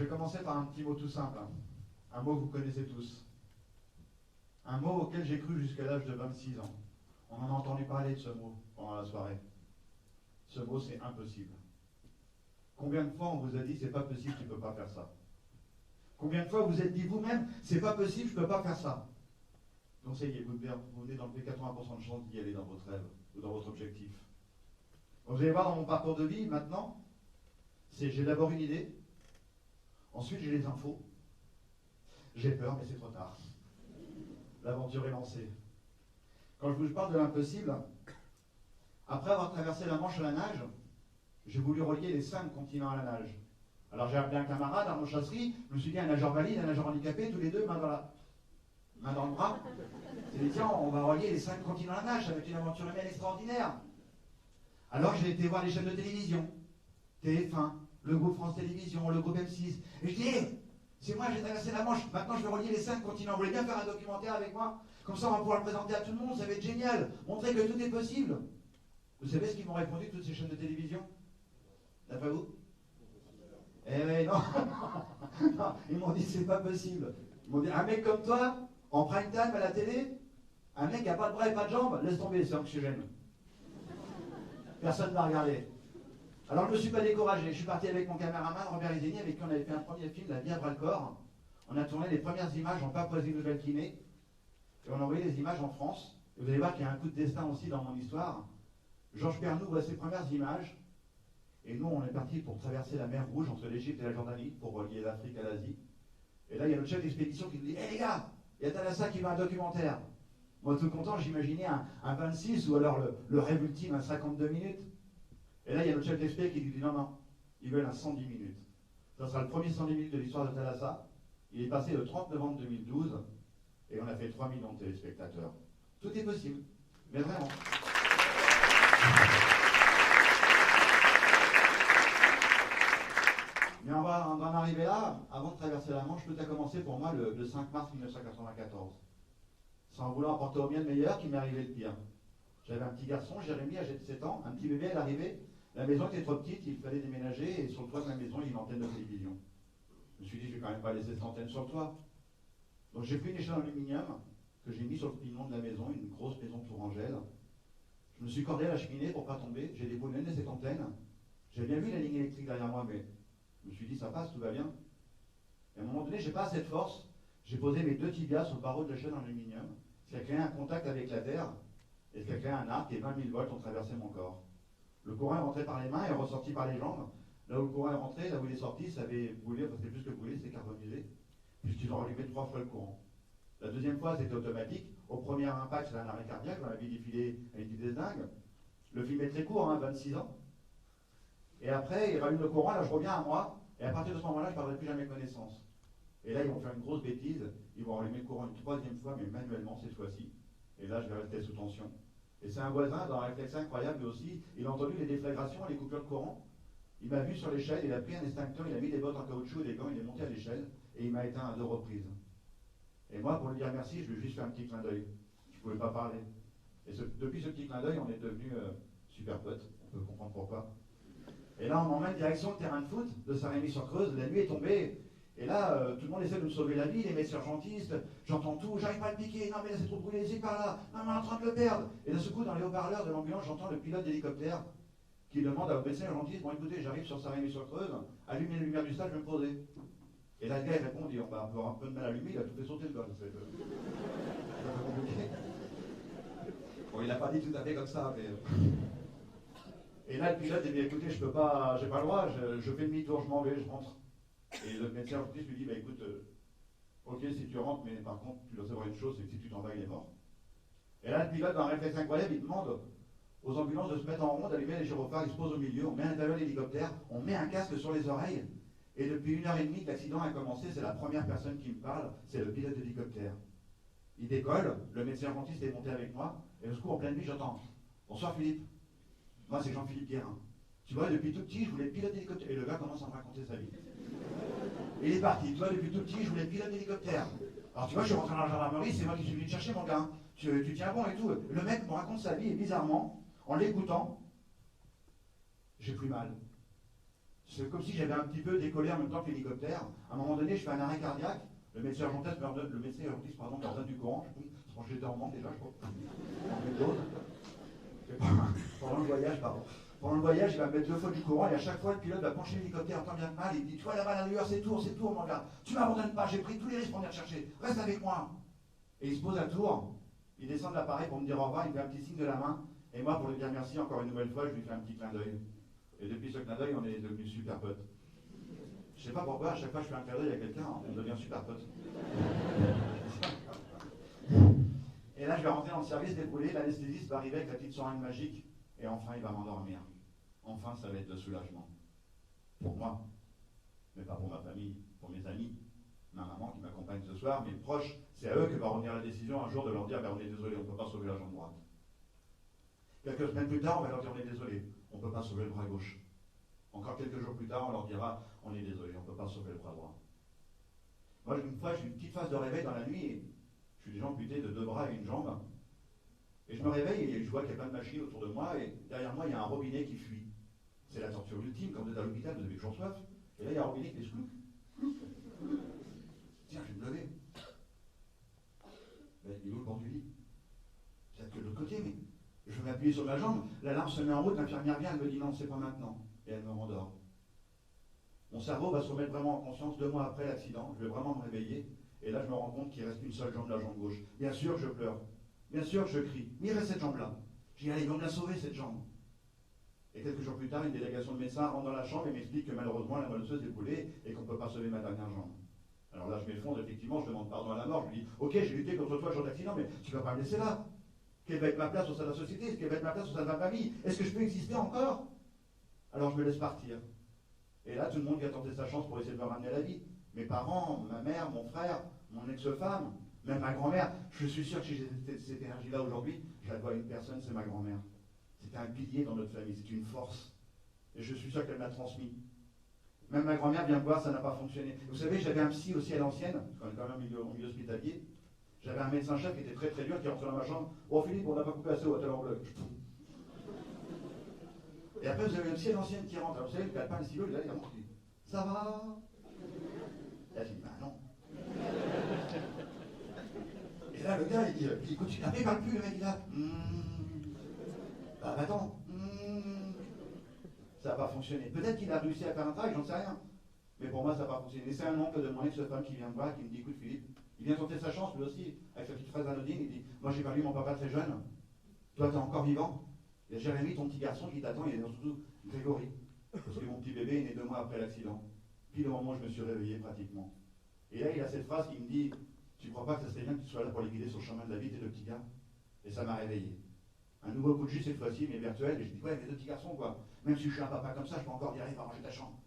je vais commencer par un petit mot tout simple, hein. Un mot que vous connaissez tous. Un mot auquel j'ai cru jusqu'à l'âge de 26 ans. On en a entendu parler de ce mot pendant la soirée. Ce mot, c'est impossible. Combien de fois on vous a dit, c'est pas possible, tu peux pas faire ça? Combien de fois vous vous êtes dit vous-même, c'est pas possible, je peux pas faire ça? Donc ça y est, vous venez d'enlever 80% de chance d'y aller dans votre rêve ou dans votre objectif. Donc vous allez voir dans mon parcours de vie maintenant, j'ai d'abord une idée, ensuite j'ai les infos, j'ai peur, mais c'est trop tard. L'aventure est lancée. Quand je vous parle de l'impossible, après avoir traversé la Manche à la nage, j'ai voulu relier les 5 continents à la nage. Alors j'ai appelé un camarade, Arnaud Chasserie, je me suis dit un nageur valide, un nageur handicapé, tous les deux, main dans le bras. J'ai dit tiens, on va relier les 5 continents à la nage, ça va être une aventure humaine extraordinaire. Alors j'ai été voir les chaînes de télévision, TF1, le groupe France Télévisions, le groupe M6, et je dis hey, c'est moi, j'ai traversé la Manche, maintenant je vais relier les 5 continents, vous voulez bien faire un documentaire avec moi? Comme ça on va pouvoir le présenter à tout le monde, ça va être génial, montrer que tout est possible. Vous savez ce qu'ils m'ont répondu, toutes ces chaînes de télévision? D'après vous? Eh oui, non, non, ils m'ont dit c'est pas possible. Ils m'ont dit un mec comme toi, en prime time à la télé, un mec qui n'a pas de bras et pas de jambes, laisse tomber, c'est anxiogène. Personne ne m'a regardé. Alors je ne me suis pas découragé, je suis parti avec mon caméraman Robert Izeni, avec qui on avait fait un premier film, La vie à bras-le-corps. On a tourné les premières images en Papouasie-Nouvelle-Guinée, et on a envoyé les images en France. Et vous allez voir qu'il y a un coup de destin aussi dans mon histoire. Georges Pernou voit ses premières images, et nous on est parti pour traverser la mer Rouge entre l'Égypte et la Jordanie, pour relier l'Afrique à l'Asie. Et là il y a notre chef d'expédition qui nous dit « Hé les gars, il y a Thalassa qui veut un documentaire ». Moi tout content, j'imaginais un 26 ou alors le rêve ultime, un 52 minutes. Et là il y a notre chef d'expé qui lui dit « Non, non, ils veulent un 110 minutes ». Ça sera le premier 110 minutes de l'histoire de Thalassa. Il est passé le 30 novembre 2012, et on a fait 3 millions de téléspectateurs. Tout est possible, mais vraiment. Mais on va en arriver là, avant de traverser la Manche, tout a commencé pour moi le 5 mars 1994. Sans vouloir porter au mien le meilleur, qui m'est arrivé le pire. J'avais un petit garçon, Jérémy, âgé de 7 ans, un petit bébé à l'arrivée. La maison était trop petite, il fallait déménager, et sur le toit de la maison, il y a une antenne de télévision. Je me suis dit, je vais quand même pas laisser cette antenne sur le toit. Donc j'ai pris une échelle en aluminium, que j'ai mis sur le pignon de la maison, une grosse maison tourangelle. Je me suis cordé à la cheminée pour pas tomber, j'ai déboulonné cette antenne. J'ai bien vu la ligne électrique derrière moi, mais je me suis dit, ça passe, tout va bien. Et à un moment donné, j'ai pas assez de force. J'ai posé mes 2 tibias sur le barreau de la chaîne en aluminium, ce qui a créé un contact avec la terre, et ce qui a créé un arc, et 20 000 volts ont traversé mon corps. Le courant est rentré par les mains et est ressorti par les jambes. Là où le courant est rentré, là où il est sorti, ça avait brûlé, enfin c'était plus que brûlé, c'est carbonisé, puisqu'ils ont rallumé 3 fois le courant. La deuxième fois, c'était automatique. Au premier impact, c'était un arrêt cardiaque, on avait défilé à une vitesse dingue. Le film est très court, 26 ans. Et après, il rallume le courant, là je reviens à moi, et à partir de ce moment-là, je ne perdrai plus jamais connaissance. Et là, ils vont faire une grosse bêtise, ils vont rallumer le courant une 3e fois, mais manuellement cette fois-ci. Et là, je vais rester sous tension. Et c'est un voisin, dans un réflexe incroyable aussi, il a entendu les déflagrations, les coupures de courant. Il m'a vu sur l'échelle, il a pris un extincteur, il a mis des bottes en caoutchouc et des gants, il est monté à l'échelle, et il m'a éteint à 2 reprises. Et moi, pour lui dire merci, je lui ai juste fait un petit clin d'œil. Je ne pouvais pas parler. Et depuis ce petit clin d'œil, on est devenus super potes, on peut comprendre pourquoi. Et là, on m'emmène direction le terrain de foot de Saint-Rémy-sur-Creuse, la nuit est tombée. Et là, tout le monde essaie de me sauver la vie, les médecins urgentistes, j'entends tout, j'arrive pas à le piquer, non mais là c'est trop brûlé, c'est par là, non mais on est en train de le perdre. Et d'un seul coup, dans les haut-parleurs de l'ambulance, j'entends le pilote d'hélicoptère qui demande au médecin urgentiste, bon écoutez, j'arrive sur Saint-Rémy-sur-Creuse, allumez les lumières du stade, je vais me poser. Et là, le gars il répond, il dit, on va avoir un peu de mal à allumer, il a tout fait sauter le gars. C'est un peu compliqué. Bon, il n'a pas dit tout à fait comme ça, mais... Et là, le pilote dit, écoutez, je peux pas, j'ai pas le droit, je fais demi-tour, je m'en vais, je rentre. Et le médecin urgentiste lui dit, bah écoute, ok si tu rentres, mais par contre, tu dois savoir une chose, c'est que si tu t'en vas, il est mort. Et là, le pilote, dans un réflexe incroyable, il demande aux ambulances de se mettre en rond, d'allumer les gyrophares, ils se posent au milieu, on met à l'intérieur de l'hélicoptère, on met un casque sur les oreilles, et depuis 1h30 que l'accident a commencé, c'est la première personne qui me parle, c'est le pilote d'hélicoptère. Il décolle, le médecin urgentiste est monté avec moi, et au secours, en pleine nuit, j'entends, bonsoir Philippe, moi c'est Jean-Philippe Guérin. Tu vois, depuis tout petit, je voulais piloter d'hélicoptère. Et le gars commence à me raconter sa vie. Et il est parti. Tu vois, depuis tout petit, je voulais piloter d'hélicoptère. Alors tu vois, je suis rentré dans la gendarmerie, c'est moi qui suis venu te chercher, mon gars. Tu tiens bon et tout. Le mec me raconte sa vie, et bizarrement, en l'écoutant, j'ai plus mal. C'est comme si j'avais un petit peu décollé en même temps que l'hélicoptère. À un moment donné, je fais un arrêt cardiaque. Le médecin urgentiste me redonne du courant. Je pense que j'étais en manque déjà, je crois. Pendant le voyage, pardon. Pendant le voyage, il va me mettre 2 fois du courant et à chaque fois, le pilote va pencher l'hélicoptère tant bien que mal. Il me dit, tu vois là-bas la lueur, c'est Tours, mon gars. Tu m'abandonnes pas, j'ai pris tous les risques pour venir te chercher. Reste avec moi. Et il se pose à Tours. Il descend de l'appareil pour me dire au revoir. Il me fait un petit signe de la main. Et moi, pour lui dire merci encore une nouvelle fois, je lui fais un petit clin d'œil. Et depuis ce clin d'œil, on est devenus super potes. Je sais pas pourquoi, à chaque fois que je fais un clin d'œil à quelqu'un, on devient super potes. Et là, je vais rentrer dans le service déboulé, l'anesthésiste va arriver avec la petite seringue magique, et enfin, il va m'endormir. Enfin, ça va être le soulagement. Pour moi, mais pas pour ma famille, pour mes amis, ma maman qui m'accompagne ce soir, mes proches, c'est à eux que va revenir la décision un jour de leur dire, ben, on est désolé, on ne peut pas sauver la jambe droite. Quelques semaines plus tard, on va leur dire, on est désolé, on ne peut pas sauver le bras gauche. Encore quelques jours plus tard, on leur dira, on est désolé, on ne peut pas sauver le bras droit. Moi, une fois, j'ai une petite phase de réveil dans la nuit, et je suis déjà amputé de 2 bras et une jambe. Et je me réveille et je vois qu'il y a plein de machines autour de moi, et derrière moi, il y a un robinet qui fuit. C'est la torture ultime, quand vous êtes à l'hôpital, vous avez toujours soif. Et là, il y a un robinet qui fait clou. Tiens, je vais me lever. Ben, il est où le bord du lit? C'est que de l'autre côté, mais je vais m'appuyer sur ma jambe, l'alarme se met en route, l'infirmière vient, elle me dit non, c'est pas maintenant. Et elle me rendort. Mon cerveau va se remettre vraiment en conscience 2 mois après l'accident, je vais vraiment me réveiller, et là je me rends compte qu'il reste une seule jambe, la jambe gauche. Bien sûr je pleure, bien sûr je crie, mais il reste cette jambe-là. Je dis allez, ils vont me la sauver cette jambe. Et quelques jours plus tard, une délégation de médecins rentre dans la chambre et m'explique que malheureusement la moelle-osseuse est coulée et qu'on ne peut pas sauver ma dernière jambe. Alors là je m'effondre, effectivement, je demande pardon à la mort, je lui dis ok, j'ai lutté contre toi le jour d'accident, mais tu ne vas pas me laisser là. Quelle va être ma place au sein de la société? Est-ce qu'elle va être ma place au sein de ma famille? Est-ce que je peux exister encore? Alors je me laisse partir. Et là, tout le monde vient tenter sa chance pour essayer de me ramener à la vie. Mes parents, ma mère, mon frère, mon ex-femme, même ma grand-mère. Je suis sûr que si j'ai cette énergie-là aujourd'hui, je la dois à une personne, c'est ma grand-mère. C'était un pilier dans notre famille, c'est une force. Et je suis sûr qu'elle m'a transmis. Même ma grand-mère vient me voir, ça n'a pas fonctionné. Vous savez, j'avais un psy aussi à l'ancienne, quand on est quand même en milieu hospitalier. J'avais un médecin-chef qui était très très dur, qui rentre dans ma chambre. Oh Philippe, on n'a pas coupé assez au hôtel en bloc. Et après, vous avez une psy à l'ancienne qui rentre. Alors, vous savez, le calepin, le stylo, il rentre, il dit ça va? Et là, je dis bah non. Et là, le gars, il continue. Après, il parle plus, le mec, il a. Bah, attends. Ça n'a pas fonctionné. Peut-être qu'il a réussi à faire un travail, j'en sais rien. Mais pour moi, ça n'a pas fonctionné. Et c'est un oncle de mon ex-femme qui vient me voir et qui me dit écoute, Philippe, il vient tenter sa chance, lui aussi, avec sa petite phrase anodine. Il dit moi, j'ai perdu mon papa très jeune. Toi, t'es encore vivant. Il y a Jérémy, ton petit garçon, qui t'attend, il est surtout Grégory. Parce que mon petit bébé est né 2 mois après l'accident. Puis le moment où je me suis réveillé pratiquement. Et là, il a cette phrase qui me dit tu crois pas que ça serait bien que tu sois là pour les guider sur le chemin de la vie, tes 2 petits gars? Et ça m'a réveillé. Un nouveau coup de jus cette fois-ci, mais virtuel. Et je dis ouais, mes 2 petits garçons, quoi. Même si je suis un papa comme ça, je peux encore dire allez, va ranger ta chambre.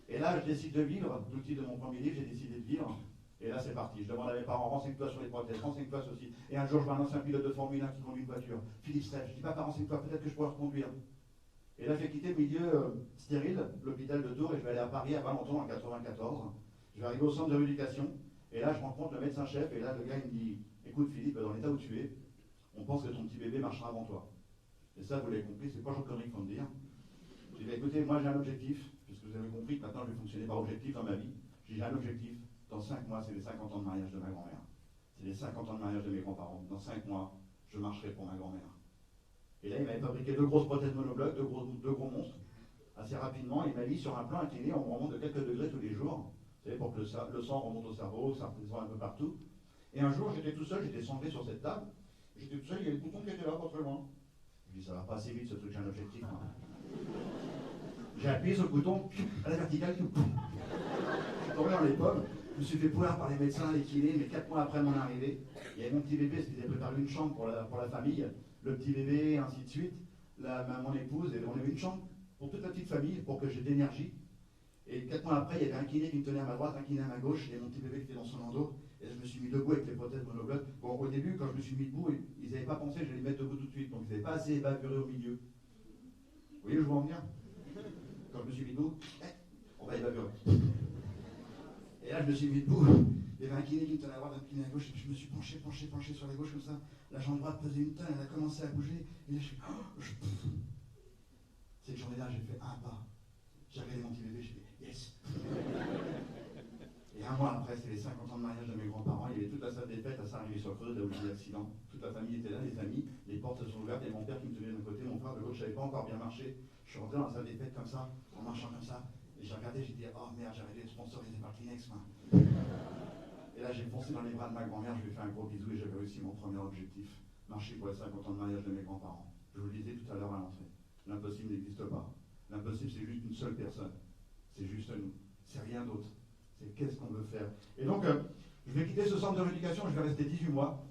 Et là, je décide de vivre. L'outil de mon premier livre, j'ai décidé de vivre. Et là, c'est parti. Je demande à mes parents, renseigne-toi sur les prothèses, renseigne-toi aussi. Et un jour, je vois un ancien pilote de Formule 1 qui conduit une voiture. Philippe Steph, je dis, papa, renseigne-toi, peut-être que je pourrais reconduire. Et là, je vais quitter le milieu stérile, l'hôpital de Tours, et je vais aller à Paris, à Valenton, en 94. Je vais arriver au centre de rééducation. Et là, je rencontre le médecin-chef. Et là, le gars, il me dit, écoute, Philippe, dans l'état où tu es, on pense que ton petit bébé marchera avant toi. Et ça, vous l'avez compris, c'est pas genre de conneries qu'il faut me dire. J'ai dit, écoutez, moi, j'ai un objectif, puisque vous avez compris que maintenant, je vais fonctionner par objectif dans ma vie. J'ai un objectif. Dans 5 mois, c'est les 50 ans de mariage de ma grand-mère. C'est les 50 ans de mariage de mes grands-parents. Dans 5 mois, je marcherai pour ma grand-mère. Et là, il m'avait fabriqué 2 grosses prothèses monoblocs, 2 gros monstres. Assez rapidement, il m'a mis sur un plan incliné, on remonte de quelques degrés tous les jours. Vous savez, pour que le sang remonte au cerveau, ça redescend un peu partout. Et un jour, j'étais tout seul, j'étais sanglé sur cette table. J'étais tout seul, il y avait le bouton qui était là, pas très loin. Je dis, ça va pas assez vite ce truc, j'ai un objectif. Hein. J'ai appuyé sur le bouton, à la verticale, je suis tombé dans les pommes. Je me suis fait poire par les médecins, les kinés, mais 4 mois après mon arrivée, il y avait mon petit bébé, parce qu'ils avaient préparé une chambre pour la famille, le petit bébé, ainsi de suite, mon épouse, et on avait une chambre pour toute la petite famille, pour que j'ai de l'énergie. Et 4 mois après, il y avait un kiné qui me tenait à ma droite, un kiné à ma gauche, et mon petit bébé qui était dans son landau, et je me suis mis debout avec les prothèses monoblocs. Bon, au début, quand je me suis mis debout, ils n'avaient pas pensé que j'allais les mettre debout tout de suite, donc ils n'avaient pas assez évaporé au milieu. Vous voyez où je veux en venir? Quand je me suis mis debout, on va évaporer. Et là, je me suis mis debout. Il y avait un kiné qui me tenait à droite, un kiné à gauche. Et puis je me suis penché sur la gauche comme ça. La jambe droite pesait 1 tonne, elle a commencé à bouger. Et là, je suis. Cette journée-là, j'ai fait un pas. J'ai regardé mon petit bébé, j'ai dit yes. Et un mois après, c'était les 50 ans de mariage de mes grands-parents. Il y avait toute la salle des fêtes à Saint-Rémy-sur-Creuse, là où j'ai eu l'accident. Toute la famille était là, les amis. Les portes se sont ouvertes et mon père qui me tenait d'un côté, mon frère de l'autre. Je savais pas encore bien marcher. Je suis rentré dans la salle des fêtes comme ça, en marchant comme ça. Et j'ai regardé, j'ai dit oh merde, j'ai arrêté de sponsoriser par Kleenex, moi. Et là, j'ai foncé dans les bras de ma grand-mère. Je lui ai fait un gros bisou et j'avais réussi mon premier objectif. Marcher pour les 50 ans de mariage de mes grands-parents. Je vous le disais tout à l'heure à l'entrée. L'impossible n'existe pas. L'impossible, c'est juste une seule personne. C'est juste nous. C'est rien d'autre. C'est qu'est-ce qu'on veut faire. Et donc, je vais quitter ce centre de rééducation, je vais rester 18 mois.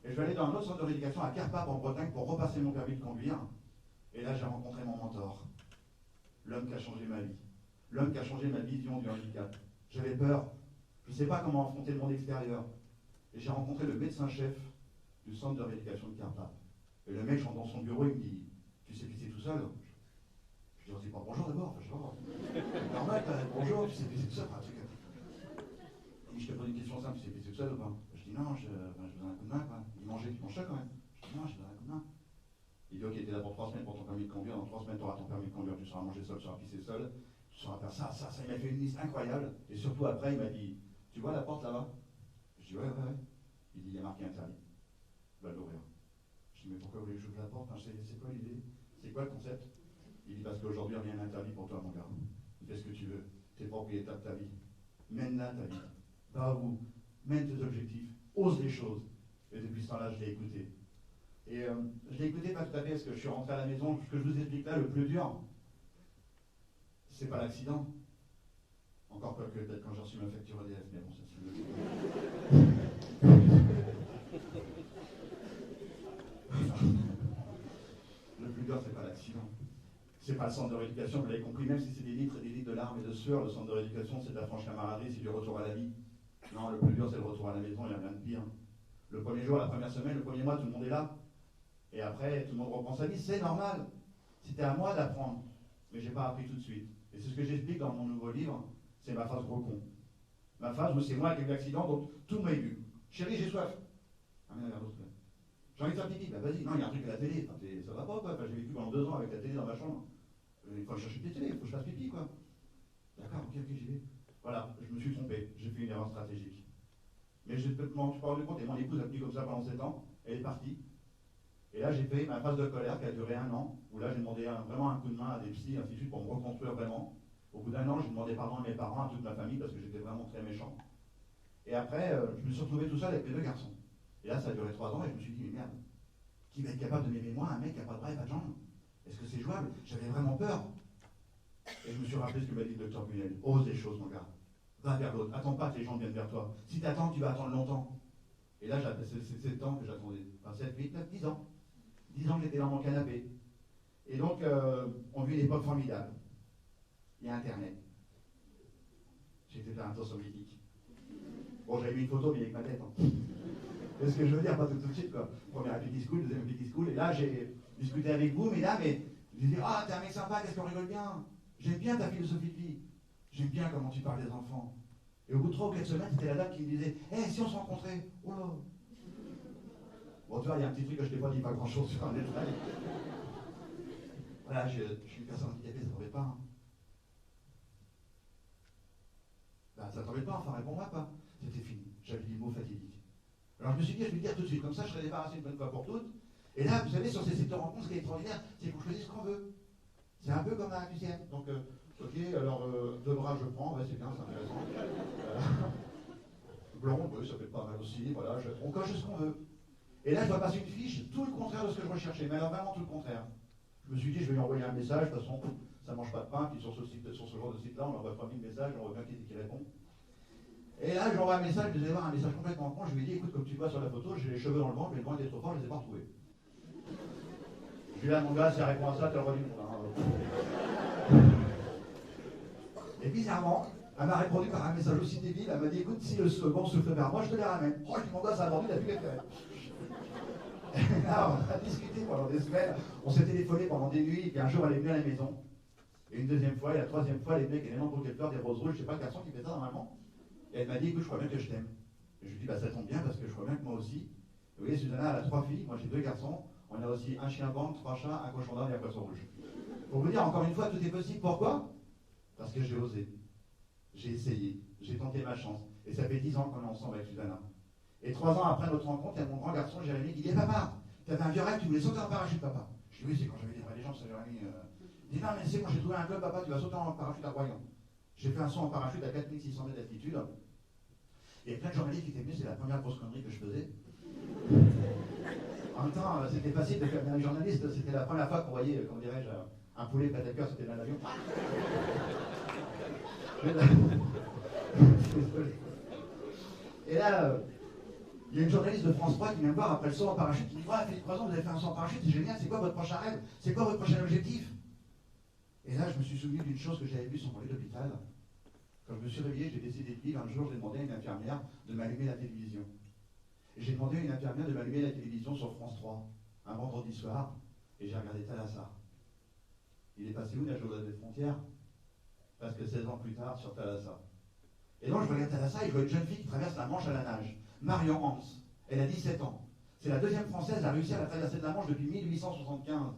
Et je vais aller dans un autre centre de rééducation à Carpape en Bretagne pour repasser mon permis de conduire. Et là, j'ai rencontré mon mentor. L'homme qui a changé ma vie. L'homme qui a changé ma vision du handicap. J'avais peur. Je ne sais pas comment affronter le monde extérieur. Et j'ai rencontré le médecin-chef du centre de rééducation de Carpape. Et le mec, je rentre dans son bureau, il me dit tu sais pisser tout seul? Je dis on dit pas bonjour d'abord, enfin, je sais pas. Normal, bonjour, tu sais pisser tout seul, un truc. Il dit je te pose une question simple, tu sais pisser tout seul ou pas? Je dis non, je donne un coup de main, quoi. Il mangeait, tu manges ça quand même? Je dis non, je donne un coup de main. Il dit ok, t'es là pour 3 semaines pour ton permis de conduire, dans 3 semaines tu auras ton permis de conduire, tu sauras manger seul, tu sauras pisser seul, tu sauras faire ça. Il m'a fait une liste incroyable. Et surtout après, il m'a dit tu vois la porte là-bas? Je dis ouais. Il dit il y a marqué interdit. Va l'ouvrir. Je dis mais pourquoi vous voulez que j'ouvre la porte? C'est quoi l'idée? C'est quoi le concept? Il dit parce qu'aujourd'hui rien n'est interdit pour toi mon gars. Fais ce que tu veux. T'es propriétaire de ta vie. Mène-la ta vie. Va au bout. Mène tes objectifs. Ose les choses. Et depuis ce temps-là, je l'ai écouté. Et je l'ai écouté pas tout à fait parce que je suis rentré à la maison. Ce que je vous explique là, le plus dur, c'est pas l'accident. Encore que peut-être quand j'ai reçu ma facture EDF, mais bon, ça c'est le plus dur, c'est pas l'accident. C'est pas le centre de rééducation, vous l'avez compris, même si c'est des litres et des litres de larmes et de sueur, le centre de rééducation, c'est de la franche camaraderie, c'est du retour à la vie. Non, le plus dur, c'est le retour à la maison, il n'y a rien de pire. Le premier jour, la première semaine, le premier mois, tout le monde est là. Et après, tout le monde reprend sa vie, c'est normal. C'était à moi d'apprendre. Mais j'ai pas appris tout de suite. Et c'est ce que j'explique dans mon nouveau livre, c'est ma phase gros con. Ma phase où c'est moi qui ai eu l'accident, donc tout m'a ému. Chérie, j'ai soif. Ah, mais regarde l'autre. J'ai envie de faire pipi. Bah vas-y, non, il y a un truc à la télé. Enfin, ça va pas, quoi. Enfin, j'ai vécu pendant 2 ans avec la télé dans ma chambre. Il faut que je cherche une télé, il faut que je fasse pipi, quoi. D'accord, ok, j'y vais. Voilà, je me suis trompé. J'ai fait une erreur stratégique. Mais je me suis pas rendu compte, et mon épouse a tenu comme ça pendant 7 ans. Elle est partie. Et là, j'ai fait ma phase de colère qui a duré 1 an, où là, j'ai demandé vraiment un coup de main à des psys, ainsi de suite, pour me reconstruire vraiment. Au bout d'1 an, j'ai demandé pardon à mes parents, à toute ma famille, parce que j'étais vraiment très méchant. Et après, je me suis retrouvé tout seul avec mes 2 garçons. Et là, ça a duré 3 ans, et je me suis dit, mais merde, qui va être capable de m'aimer moi, un mec qui n'a pas de bras et pas de jambes? Est-ce que c'est jouable? J'avais vraiment peur. Et je me suis rappelé ce que m'a dit le docteur Bunel. Ose les choses, mon gars. Va vers l'autre. Attends pas que les gens viennent vers toi. Si tu attends, tu vas attendre longtemps. Et là, c'est 7 ans que j'attendais. Enfin, 7, 8, 9, 10 ans. 10 ans que j'étais dans mon canapé. Et donc, on vit une époque formidable. Il y a Internet. J'ai été faire un tour sur Mythique. Bon, j'avais mis une photo, mais avec ma tête. Hein. C'est ce que je veux dire, pas tout de suite, quoi. Première Happy School, deuxième Happy School. Et là, j'ai discuté avec vous, mesdames, et je disais, ah, t'es un mec sympa, qu'est-ce qu'on rigole bien. J'aime bien ta philosophie de vie. J'aime bien comment tu parles des enfants. Et au bout de 3 ou 4 semaines, c'était la dame qui me disait, si on se rencontrait? Oh là. Bon, tu vois, il y a un petit truc que je t'ai pas dit pas grand-chose sur un détail. Voilà, je suis une personne handicapée, ça t'embête pas. Hein. Ben, ça t'embête pas, enfin, réponds-moi pas. C'était fini. J'avais dit le mot fatidique. Alors je me suis dit, je vais le dire tout de suite, comme ça je serai débarrassé une bonne fois pour toutes. Et là, vous savez, sur ces sites de rencontres, ce qui est extraordinaire, c'est qu'on choisit ce qu'on veut. C'est un peu comme un musicien. Donc, ok, alors 2 bras je prends, ouais, c'est bien, c'est intéressant. Blonde, oui, ça fait pas mal aussi, voilà, on coche ce qu'on veut. Et là, je dois passer une fiche, tout le contraire de ce que je recherchais, mais alors vraiment tout le contraire. Je me suis dit, je vais lui envoyer un message, de toute façon, ça mange pas de pain, puis sur ce genre de site-là, on envoie 3000 messages, on voit bien qui répond. Et là, je lui envoie un message, je vais voir un message complètement con, je lui ai dit, écoute, comme tu vois sur la photo, j'ai les cheveux dans le ventre, mais le ventre est trop fort, je les ai pas retrouvés. Je lui ai dit, mon gars, si elle répond à ça, tu le redis. Et bizarrement, elle m'a répondu par un message aussi débile, elle m'a dit, écoute, si le second souffle vers moi, je te les ramène. Oh, je dis, mon gars, ça a vendu, il a plus les faire. Là, on a discuté pendant des semaines, on s'est téléphoné pendant des nuits, et puis un jour, elle est venue à la maison. Et une deuxième fois, et la troisième fois, elle est venue avec énormément de fleurs, des roses rouges, je sais pas, le garçon qui fait ça normalement. Et elle m'a dit, écoute, je crois bien que je t'aime. Et je lui ai dit, bah ça tombe bien parce que je crois bien que moi aussi. Vous voyez, Susanna, elle a 3 filles, moi j'ai 2 garçons. On a aussi un chien blanc, 3 chats, un cochon d'Inde et un poisson rouge. Pour vous dire, encore une fois, tout est possible. Pourquoi? Parce que j'ai osé. J'ai essayé. J'ai tenté ma chance. Et ça fait 10 ans qu'on est ensemble avec Susanna. Et 3 ans après notre rencontre, il y a mon grand garçon, Jérémy, qui dit: Papa, tu avais un vieux rêve, tu voulais sauter en parachute, papa. Je dis: Oui, c'est quand j'avais des vraies légendes, ça, Jérémy. Il dit: Non, mais c'est quand j'ai trouvé un club, papa, tu vas sauter en parachute à Royan. J'ai fait un saut en parachute à 4600 mètres d'altitude. Il y avait plein de journalistes qui étaient venus, c'est la première grosse connerie que je faisais. En même temps, c'était facile de faire un journaliste, c'était la première fois qu'on voyait, comment dirais-je, un poulet prêt à cœur sauter dans l'avion. Et là, il y a une journaliste de France 3 qui vient me voir après le saut en parachute, qui me dit: Ouais, Philippe Croison, vous avez fait un saut en parachute, c'est génial, c'est quoi votre prochain rêve? C'est quoi votre prochain objectif? Et là, je me suis souvenu d'une chose que j'avais vue sur mon lit d'hôpital. Quand je me suis réveillé, j'ai décidé de vivre. Un jour, j'ai demandé à une infirmière de m'allumer la télévision. Et j'ai demandé à une infirmière de m'allumer la télévision sur France 3, un vendredi soir, et j'ai regardé Thalassa. Il est passé où, Nageois des Frontières? Parce que 16 ans plus tard, sur Thalassa. Et donc, je regarde Thalassa et je vois une jeune fille qui traverse la Manche à la nage. Marion Hans. Elle a 17 ans. C'est la deuxième française à réussir à traverser de la Manche depuis 1875.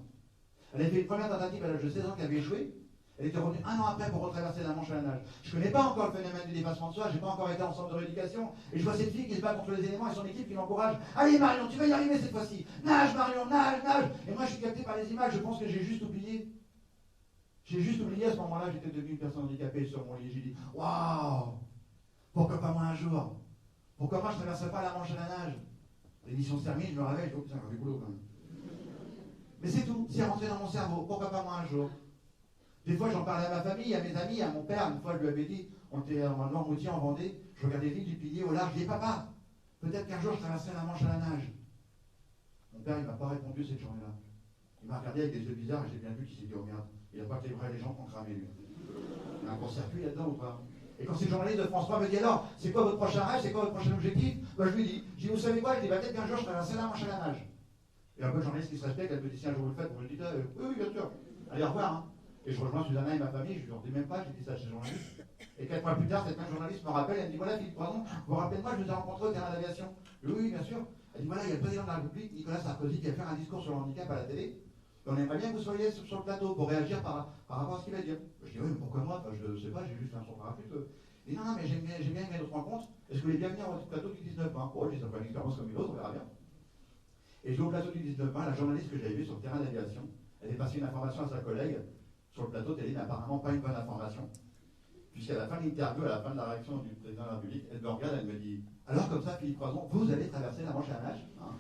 Elle a fait une première tentative à l'âge de 16 ans qui avait échoué. Elle était revenue 1 an après pour retraverser la Manche à la nage. Je ne connais pas encore le phénomène du dépassement de soi, je n'ai pas encore été en centre de rééducation. Et je vois cette fille qui se bat contre les éléments et son équipe qui l'encourage. Allez Marion, tu vas y arriver cette fois-ci. Nage Marion, nage, nage. Et moi je suis capté par les images, je pense que j'ai juste oublié. J'ai juste oublié à ce moment-là, j'étais devenu une personne handicapée sur mon lit. J'ai dit: Waouh, pourquoi pas moi un jour? Pourquoi moi je ne traverserai pas la Manche à la nage? L'émission se termine, je me réveille, je dis: Oh putain, j'ai du boulot quand même. Mais c'est tout, c'est rentré dans mon cerveau. Pourquoi pas moi un jour? Des fois, j'en parlais à ma famille, à mes amis, à mon père. Une fois, je lui avais dit, on était en Normandie, en Vendée, je regardais l'île du Pilier au large. Je dis: Papa, peut-être qu'un jour je traverserai la Manche à la nage. Mon père, il ne m'a pas répondu cette journée-là. Il m'a regardé avec des yeux bizarres et j'ai bien vu qu'il s'est dit: Oh merde, il n'y a pas que les vrais les gens qui ont cramé lui. Il y a un court-circuit là-dedans ou pas? Et quand ces journalistes de France 3 me disent: Alors, c'est quoi votre prochain rêve, c'est quoi votre prochain objectif? Ben, je lui dis: Vous savez quoi? Je dis: Peut-être qu'un jour je traverserai la Manche à la nage. Et un peu de journaliste qui se respecte, elle me dit: Si un jour vous le faites, vous me le dites: Oui, oui, bien sûr. Allez, au revoir. Hein. Et je rejoins Susanna et ma famille, je ne leur dis même pas, j'ai dit ça chez les journalistes. Et 4 mois plus tard, cette même journaliste me rappelle, elle me dit: Voilà, Philippe Croison, vous vous rappelez de moi, je vous ai rencontré au terrain d'aviation. Oui, oui, bien sûr. Elle dit: Voilà, il y a le président de la République, Nicolas Sarkozy, qui va faire un discours sur le handicap à la télé. Et on aimerait bien que vous soyez sur le plateau pour réagir par rapport à ce qu'il va dire. Je dis: Oui, mais pourquoi moi? Enfin, je ne sais pas, j'ai juste un son parapluie. Il dit: Non, non, mais j'aime bien aimer notre rencontre. Est-ce que vous voulez bien venir au plateau du 19 juin? Oh, je dis: Ça fait une expérience comme une autre, on verra bien. Et je vais au plateau du 19 juin, la journaliste que j'avais vue sur le terrain d'aviation, elle est passée une information à sa collègue. Sur le plateau télé, mais apparemment pas une bonne information. Puisqu'à la fin de l'interview, à la fin de la réaction du président de la République, elle me regarde, elle me dit: Alors comme ça, Philippe Croison, vous allez traverser la Manche à la nage, hein?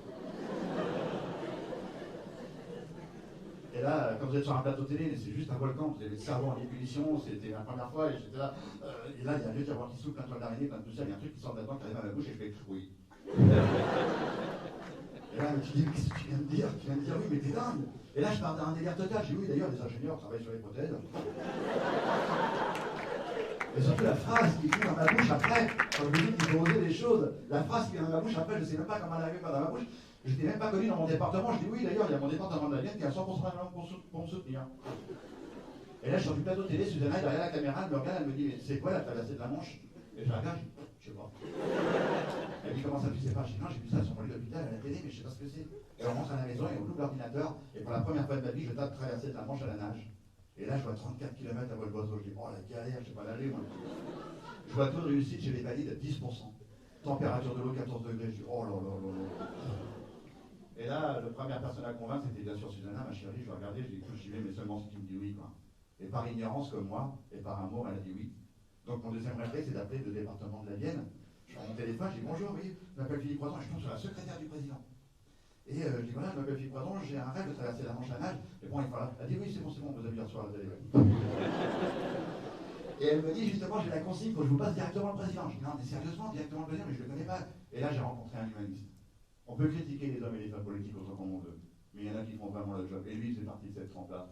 Et là, quand vous êtes sur un plateau télé, c'est juste un volcan, vous avez le cerveau en ébullition, c'était la première fois, et j'étais là, et là, il y a un vieux tiroir qui s'ouvre, plein de toiles d'araignée, plein de tout ça, il y a un truc qui sort de là-dedans, qui arrive à ma bouche, et je fais: Oui. Et là, tu dis: Qu'est-ce que tu viens de dire? Tu viens de dire oui, mais t'es dingue. Et là, je pars d'un délire total. Je dis: Oui, d'ailleurs, les ingénieurs travaillent sur les prothèses. Et surtout, la phrase qui vient dans ma bouche après, quand je me dis qu'il faut oser des choses, la phrase qui vient dans ma bouche après, je ne sais même pas comment elle arrive dans ma bouche. Je n'étais même pas connu dans mon département. Je dis: Oui, d'ailleurs, il y a mon département de la Vienne qui a 100% de langue pour me soutenir. Et là, je sors du plateau télé, Susanna est derrière la caméra, elle me regarde, elle me dit: Mais c'est quoi la traversée de la Manche? Et je la regarde, je sais pas. Elle dit: Comment ça, tu sais pas? Je dis: Non, j'ai vu ça sur mon lit d'hôpital à la télé, mais je sais pas ce que c'est. Et on rentre à la maison et on ouvre l'ordinateur, et pour la première fois de ma vie, je tape traverser de la Manche à la nage. Et là, je vois 34 km à vol d'oiseau. Je dis: Oh la galère, je sais pas nager moi. Je vois taux de réussite chez les valides à 10%. Température de l'eau 14 degrés. Je dis: Oh là là là là. Et là, la première personne à convaincre, c'était bien sûr Susanna, ma chérie. Je vais regarder, je dis: Écoute, j'y vais, mais seulement si tu me dis oui, quoi. Et par ignorance comme moi, et par amour, elle a dit oui. Donc mon deuxième réflexe, c'est d'appeler le département de la Vienne. Je prends mon téléphone, je dis: Bonjour, oui, je m'appelle Philippe Croison, et je tombe sur la secrétaire du président. Et je dis: Voilà, je m'appelle Philippe Croison, j'ai un rêve de traverser la Manche à nage. Et bon, il voilà. Elle dit: Oui, c'est bon, vous avez hier soir, vous allez. Et elle me dit: Justement, j'ai la consigne, faut que je vous passe directement le président. Je dis: Non, mais sérieusement, directement le président, mais je ne le connais pas. Et là, j'ai rencontré un humaniste. On peut critiquer les hommes et les femmes politiques autant qu'on veut, mais il y en a qui font vraiment le job. Et lui, il fait partie de cette trempe-là.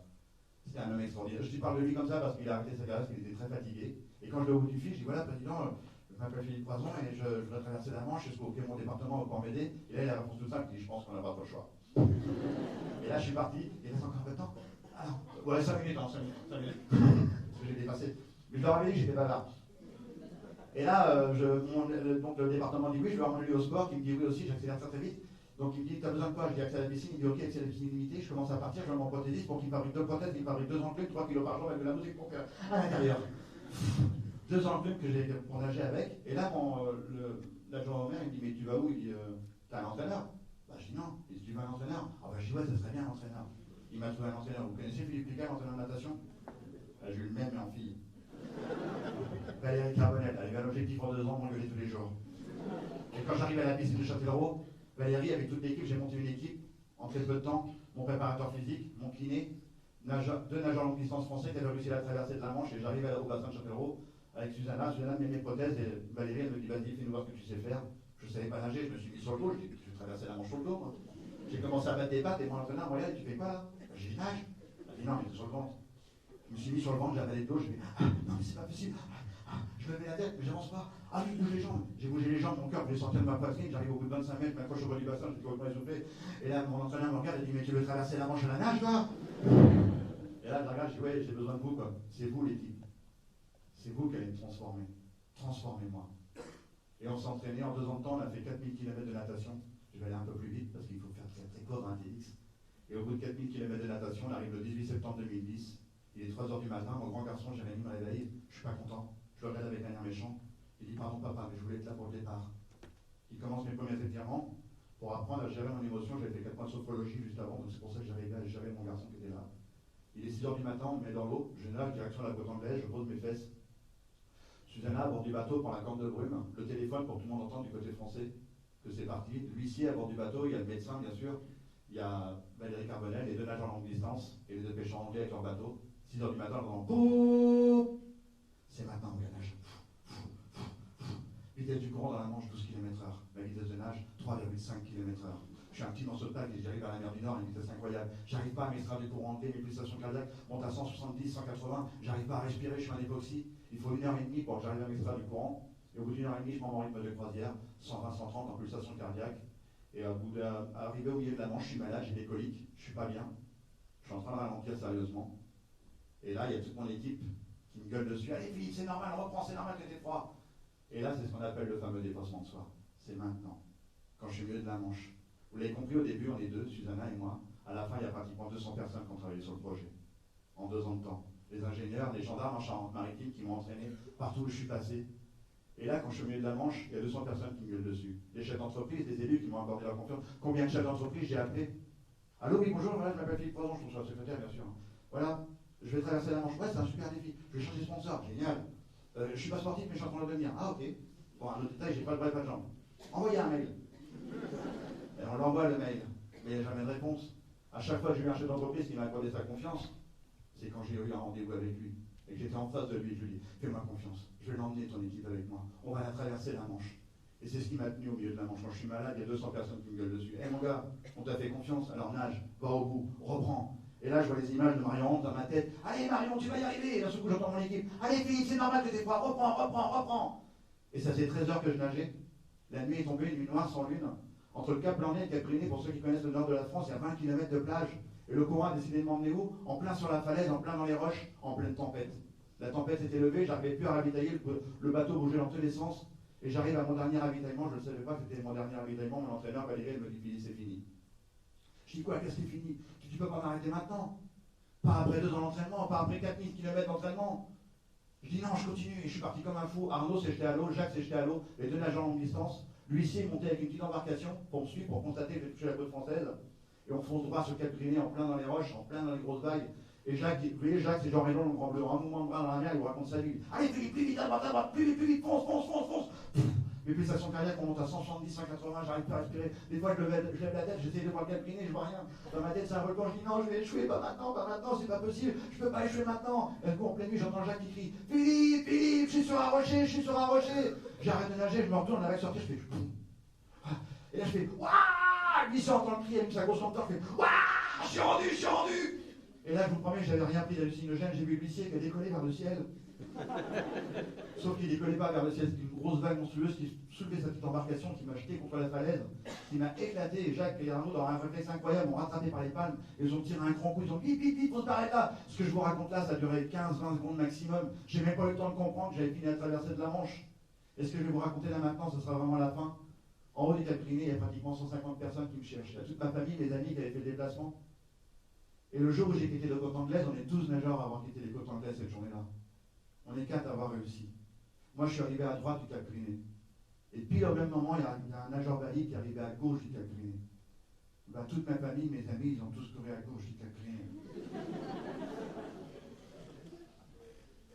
C'était un homme extraordinaire. Je parle de lui comme ça parce qu'il a arrêté sa carrière, parce qu'il était très fatigué. Et quand je l'ai au bout du fil, je dis: Voilà, président, je m'appelle Philippe Croison et je dois traverser la Manche, est-ce que mon département va pouvoir m'aider? Et là, il a la réponse toute simple, il dit: Je pense qu'on n'a pas trop le choix. Et là, je suis parti, il reste encore un peu de temps. Ah non, ouais, 5 minutes, hein, 5 minutes. Parce que j'ai dépassé. Mais je leur avais dit que j'étais bavard. Et là, donc le département dit oui, je vais emmener lui au sport, qui me dit oui aussi, j'accélère très très vite. Donc il me dit, t'as besoin de quoi? Je dis accès à la piscine. Il dit, ok, accès à la piscine illimitée. Je commence à partir, je vais mon prothésiste pour qu'il fabrique 2 prothèses, il fabrique 2 enclumes, 3 kilos par jour avec de la musique pour faire à l'intérieur. 2 enclumes que j'ai pour nager avec. Et là, l'adjoint au maire, il me dit, mais tu vas où? Il dit, t'as un entraîneur? Bah, je dis non. Il dit, tu vas à l'entraîneur? Ah, bah, je dis, ouais, ça serait bien l'entraîneur. Il m'a trouvé un entraîneur. Vous connaissez Philippe Picard, l'entraîneur de natation? J'ai eu le même, mais en fille. Valérie Carbonel, elle avait un objectif en 2 ans, m'engueuler tous les jours. Et quand j'arrive à la piscine de Châtellerault, Valérie, avec toute l'équipe, j'ai monté une équipe en très peu de temps. Mon préparateur physique, mon kiné, 2 nageurs longue distance français qui avaient réussi à la traversée de la Manche. Et j'arrive au bassin de Châtellerault avec Susanna. Susanna met mes prothèses et Valérie, elle me dit, vas-y, fais-nous voir ce que tu sais faire. Je ne savais pas nager, je me suis mis sur le dos. Je dis, je vais traverser la Manche sur le dos, moi. J'ai commencé à battre des pattes et mon entraîneur, regarde, tu fais quoi là? J'ai dit, nage. Elle dit, non, mais t'es sur le ventre. Je me suis mis sur le ventre, j'ai avalé le dos, je fais, non, mais c'est pas possible. Je levais la tête, mais j'avance pas. Ah, je bouge les jambes. J'ai bougé les jambes, mon cœur voulait sortir de ma poitrine. J'arrive au bout de 25 mètres, je m'accroche au bas du bassin, je suis complètement essoufflé. Et là, mon entraîneur me regarde et dit, mais tu veux traverser la Manche à la nage, toi? Et là, je regarde, je dis, ouais, j'ai besoin de vous, quoi. C'est vous, l'équipe. C'est vous qui allez me transformer. Transformez-moi. Et on s'est entraîné, en 2 ans de temps, on a fait 4000 km de natation. Je vais aller un peu plus vite parce qu'il faut faire très très court dans un TX. Et au bout de 4000 km de natation, on arrive le 18 septembre 2010. Il est 3h du matin, mon grand garçon, Jérémy, me réveille. Je suis pas content. Je le regarde avec un air méchant. Il dit, pardon papa, mais je voulais être là pour le départ. Il commence mes premiers étirements pour apprendre à gérer mon émotion. J'avais fait 4 mois de sophrologie juste avant, donc c'est pour ça que j'arrivais à gérer mon garçon qui était là. Il est 6h du matin, on me met dans l'eau, je nage direction la côte anglaise, je pose mes fesses. Susanna, à bord du bateau, prend la corne de brume, le téléphone pour que tout le monde entende du côté français que c'est parti. L'huissier à bord du bateau, il y a le médecin bien sûr, il y a Valérie Carbonel, les 2 nageurs longue distance et les 2 pêcheurs anglais avec leur bateau. 6h du matin, on entend boum. C'est maintenant, on nage. Vitesse du courant dans la Manche, 12 km/h. Ma vitesse de nage, 3,5 km/h. Je suis un petit morceau de plaque et j'arrive à la mer du Nord à une vitesse incroyable. J'arrive pas à m'extraire du courant anglais, mes pulsations cardiaques montent à 170, 180. J'arrive pas à respirer, je suis en hypoxie. Il faut 1h30 pour que j'arrive à m'extraire du courant. Et au bout d'1h30, je prends mon rythme de croisière, 120, 130 en pulsation cardiaque. Et au bout d'arriver au milieu de la Manche, je suis malade, j'ai des coliques, je suis pas bien. Je suis en train de ralentir sérieusement. Et là, il y a toute mon équipe qui me gueule dessus. Allez Philippe, c'est normal, reprends, c'est normal que t'aies froid. Et là, c'est ce qu'on appelle le fameux dépassement de soi. C'est maintenant, quand je suis au milieu de la Manche. Vous l'avez compris, au début, on est 2, Susanna et moi. À la fin, il y a pratiquement 200 personnes qui ont travaillé sur le projet, en 2 ans de temps. Les ingénieurs, les gendarmes en Charente-Maritime qui m'ont entraîné partout où je suis passé. Et là, quand je suis au milieu de la Manche, il y a 200 personnes qui me gueulent dessus. Des chefs d'entreprise, des élus qui m'ont accordé leur confiance. Combien de chefs d'entreprise j'ai appelé? Allô, oui, bonjour, voilà, je m'appelle Philippe Poison, je suis secrétaire, bien sûr. Voilà, je vais traverser la Manche. Ouais, c'est un super défi. Je vais changer de sponsor, génial. Je suis pas sportif, mais je suis en train de le devenir. Ah, ok. Bon, un autre détail, j'ai pas de bras et pas de jambes. Envoyez un mail. Et on l'envoie le mail, mais il n'y a jamais de réponse. À chaque fois que j'ai eu un chef d'entreprise qui m'a accordé sa confiance, c'est quand j'ai eu un rendez-vous avec lui. Et que j'étais en face de lui, je lui dis, fais-moi confiance, je vais l'emmener ton équipe avec moi. On va la traverser la Manche. Et c'est ce qui m'a tenu au milieu de la Manche. Quand je suis malade, il y a 200 personnes qui me gueulent dessus. Hé mon gars, on t'a fait confiance, alors nage, va au bout, reprends. Et là, je vois les images de Marion dans ma tête. Allez Marion, tu vas y arriver. Et d'un seul coup, j'entends mon équipe. Allez Philippe, c'est normal que t'aies froid, reprends, reprends, reprends. Et ça fait 13 heures que je nageais. La nuit est tombée, une nuit noire sans lune. Entre le Cap Blanc-Nez et le Cap Briné, pour ceux qui connaissent le nord de la France, il y a 20 km de plage. Et le courant a décidé de m'emmener où? En plein sur la falaise, en plein dans les roches, en pleine tempête. La tempête s'était levée, j'arrivais plus à ravitailler, le bateau bougeait dans tous les sens. Et j'arrive à mon dernier ravitaillement, je ne le savais pas que c'était mon dernier ravitaillement, mon entraîneur Valérie, elle me dit, Philippe, c'est fini. Je dis quoi, qu'est-ce qui est fini? Tu peux pas m'arrêter maintenant? Pas après 2 ans d'entraînement, pas après 4000 km d'entraînement. Je dis non, je continue, et je suis parti comme un fou. Arnaud s'est jeté à l'eau, Jacques s'est jeté à l'eau, les 2 nageurs longue distance. L'huissier est monté avec une petite embarcation pour me suivre, pour constater que j'ai touché la côte française. Et on fonce droit sur le Cap Briné, en plein dans les roches, en plein dans les grosses vagues. Et Jacques, vous voyez, Jacques, c'est Jean Reynaud, le grand bleu, un mouvement de bras dans la mer, il vous raconte sa vie. Allez, plus vite, à droite, plus vite, fonce, fonce, fonce, fonce. Mes pulsations cardiaques, on monte à 170, 180, j'arrive pas à respirer. Des fois, je lève la tête, j'essaie de voir le Cap Briné, je vois rien. Dans ma tête, c'est un volcan, je dis non, je vais échouer, pas maintenant, c'est pas possible, je peux pas échouer maintenant. Et du coup, en pleine nuit, j'entends Jacques qui crie, Philippe, Philippe, je suis sur un rocher, je suis sur un rocher. J'arrête de nager, je me retourne, avec sortir, je fais. Et là, je fais, waouh! Lui, entend le cri avec sa grosse lenteur, je fais, waouh! Je suis rendu, je suis rendu! Et là, je vous promets, je n'avais rien pris d'hallucinogène, j'ai vu l'huissier qui a décollé vers le ciel. Sauf qu'il décollait pas vers le ciel, c'était une grosse vague monstrueuse qui soulevait sa petite embarcation, qui m'a jeté contre la falaise, qui m'a éclaté. Et Jacques et Arnaud, dans un réflexe incroyable, m'ont rattrapé par les palmes, et ils ont tiré un grand coup, ils ont dit vite, faut se barrer là. Ce que je vous raconte là, ça a duré 15-20 secondes maximum. J'ai même pas eu le temps de comprendre que j'avais fini la traversée de la Manche. Et ce que je vais vous raconter là maintenant, ce sera vraiment la fin. En haut du Cap Griné, il y a pratiquement 150 personnes qui me cherchent. Il y a toute ma famille, mes amis qui avaient fait le déplacement. Et le jour où j'ai quitté les côtes anglaises, on est 12 nageurs à avoir quitté les côtes anglaises cette journée-là. On est 4 à avoir réussi. Moi, je suis arrivé à droite du Cap Griné. Et puis, au même moment, il y a un nageur valide qui est arrivé à gauche du Cap Griné. Ben, toute ma famille, mes amis, ils ont tous couru à gauche du Cap Griné.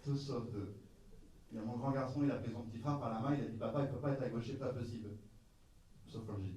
Tous sauf deux. Il y a mon grand garçon, il a pris son petit frère par la main, il a dit papa, il ne peut pas être à gauche, c'est pas possible. Sauf Roger.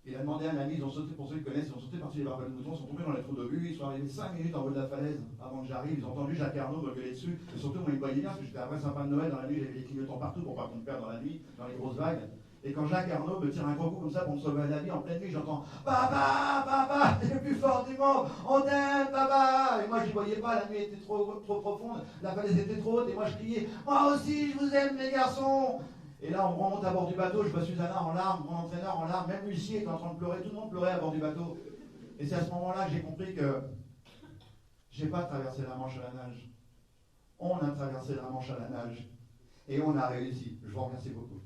Il a demandé à un ami, ils ont sauté, pour ceux qui connaissent, ils ont sauté par-dessus les barbelés de moutons, ils sont tombés dans les trous de vue, ils sont arrivés 5 minutes en haut de la falaise avant que j'arrive, ils ont entendu Jacques Arnaud me gueuler dessus, et surtout moi ils me voyaient bien, parce que j'étais un vrai sapin de Noël dans la nuit, j'avais des clignotants partout pour pas qu'on me perde dans la nuit, dans les grosses vagues. Et quand Jacques Arnaud me tire un gros coup comme ça pour me sauver la vie en pleine nuit, j'entends papa, papa, t'es le plus fort du monde, on t'aime, papa. Et moi je ne voyais pas, la nuit était trop profonde, la falaise était trop haute, et moi je criais moi aussi je vous aime les garçons. Et là on remonte à bord du bateau, je vois Susanna en larmes, mon entraîneur en larmes, même Lucie est en train de pleurer, tout le monde pleurait à bord du bateau. Et c'est à ce moment-là que j'ai compris que j'ai pas traversé la Manche à la nage. On a traversé la Manche à la nage. Et on a réussi. Je vous remercie beaucoup.